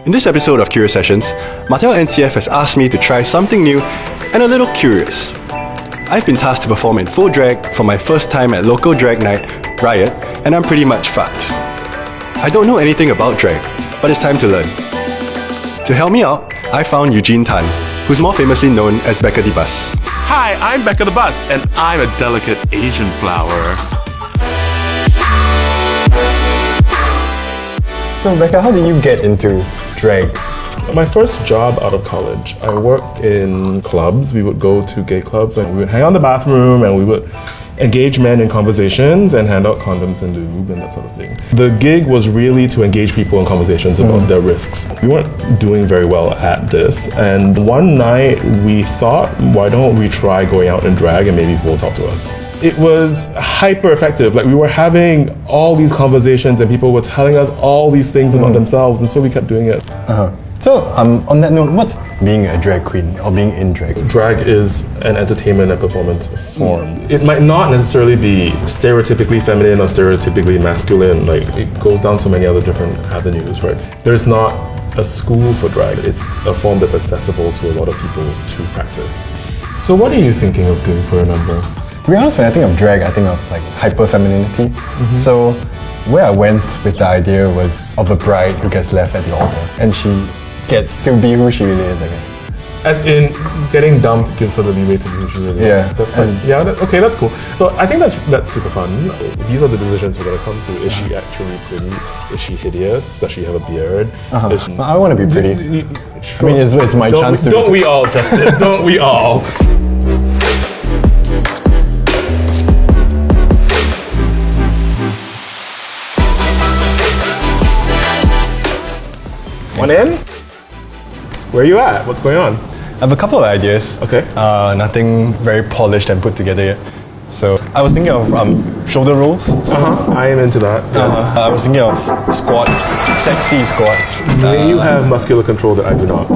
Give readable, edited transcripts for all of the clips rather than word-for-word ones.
In this episode of Curious Sessions, Martell NCF has asked me to try something new and a little curious. I've been tasked to perform in full drag for my first time at local drag night, Riot, and I'm pretty much fucked. I don't know anything about drag, but it's time to learn. To help me out, I found Eugene Tan, who's more famously known as Becca the Bus. Hi, I'm Becca the Bus, and I'm a delicate Asian flower. So Becca, how did you get into drag? My first job out of college, I worked in clubs. We would go to gay clubs and we would hang out in the bathroom and we would engage men in conversations and hand out condoms and lube and that sort of thing. The gig was really to engage people in conversations about their risks. We weren't doing very well at this, and one night we thought, why don't we try going out in drag and maybe people will talk to us. It was hyper effective. Like, we were having all these conversations and people were telling us all these things about themselves, and so we kept doing it. So, on that note, what's being a drag queen or being in drag? Drag is an entertainment and performance form. It might not necessarily be stereotypically feminine or stereotypically masculine. Like, it goes down so many other different avenues, right? There's not a school for drag. It's a form that's accessible to a lot of people to practice. So what are you thinking of doing for a number? To be honest, when I think of drag, I think of like hyper-femininity. So where I went with the idea was of a bride who gets left at the altar, and she gets to be who she really is, I guess. As in, getting dumped gives her the leeway to be who she really is. That's quite, okay, that's cool. So I think that's super fun. These are the decisions we're gonna come to. Is she actually pretty? Is she hideous? Does she have a beard? I want to be pretty. Sure. I mean, it's my chance to. Don't we all, Justin? Don't we all? One in? Where are you at? What's going on? I have a couple of ideas. Okay. Nothing very polished and put together yet. So I was thinking of shoulder rolls. So, I am into that. I was thinking of squats, sexy squats. You have muscular control that I do not.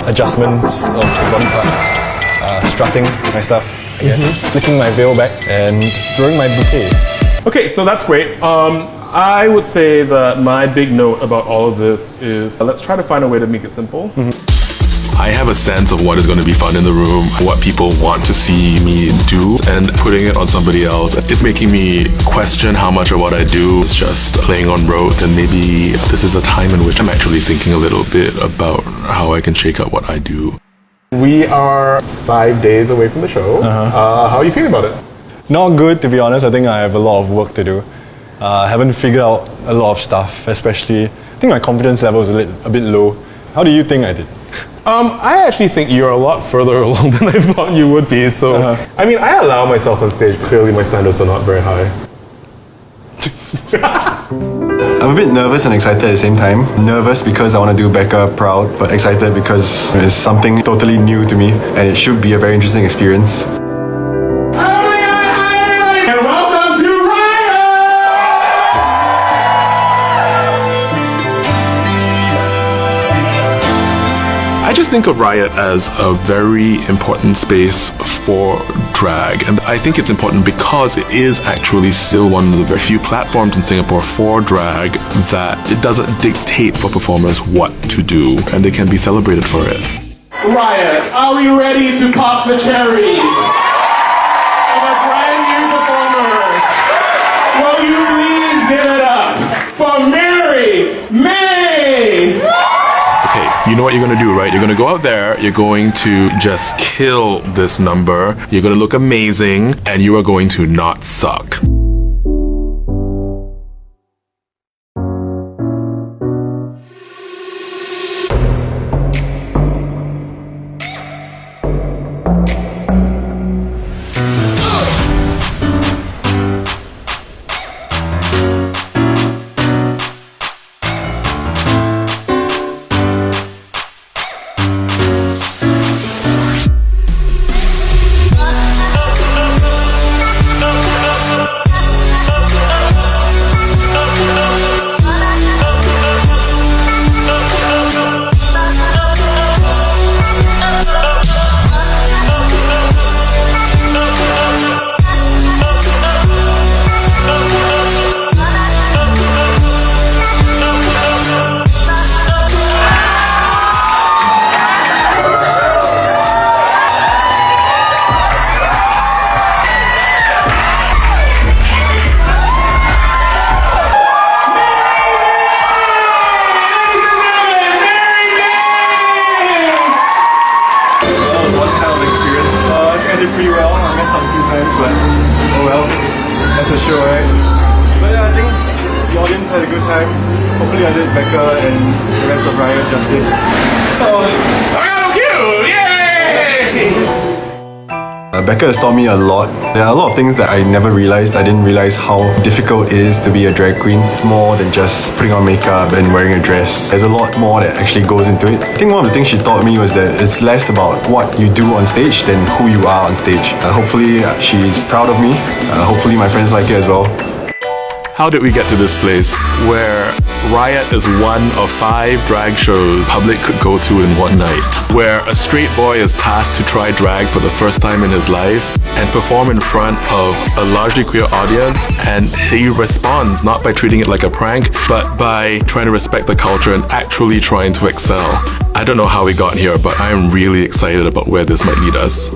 Adjustments of body parts, strutting my stuff, I guess. Flicking my veil back and throwing my bouquet. Okay, so that's great. I would say that my big note about all of this is let's try to find a way to make it simple. I have a sense of what is going to be fun in the room, what people want to see me do, and putting it on somebody else. It's making me question how much of what I do is just playing on rote, and maybe this is a time in which I'm actually thinking a little bit about how I can shake up what I do. We are 5 days away from the show. How are you feeling about it? Not good, to be honest. I think I have a lot of work to do. I haven't figured out a lot of stuff, especially, I think my confidence level is a bit low. How do you think I did? I actually think you're a lot further along than I thought you would be. So, I mean, I allow myself on stage. Clearly, my standards are not very high. I'm a bit nervous and excited at the same time. Nervous because I want to do Becca proud, but excited because it's something totally new to me and it should be a very interesting experience. I just think of Riot as a very important space for drag, and I think it's important because it is actually still one of the very few platforms in Singapore for drag that it doesn't dictate for performers what to do, and they can be celebrated for it. Riot, are we ready to pop the cherry of a brand new performer? Will you please give it up for Mary May? Okay, you know what you're gonna do, right? You're gonna go out there, you're going to just kill this number, you're gonna look amazing, and you are going to not suck. time. Hopefully I did Becca and the rest of Riot justice. Oh, that was cute! Yay! Becca has taught me a lot. There are a lot of things that I never realized. I didn't realize how difficult it is to be a drag queen. It's more than just putting on makeup and wearing a dress. There's a lot more that actually goes into it. I think one of the things she taught me was that it's less about what you do on stage than who you are on stage. Hopefully she's proud of me. Hopefully my friends like it as well. How did we get to this place where Riot is one of 5 drag shows public could go to in one night, where a straight boy is tasked to try drag for the first time in his life and perform in front of a largely queer audience, and he responds not by treating it like a prank, but by trying to respect the culture and actually trying to excel. I don't know how we got here, but I am really excited about where this might lead us.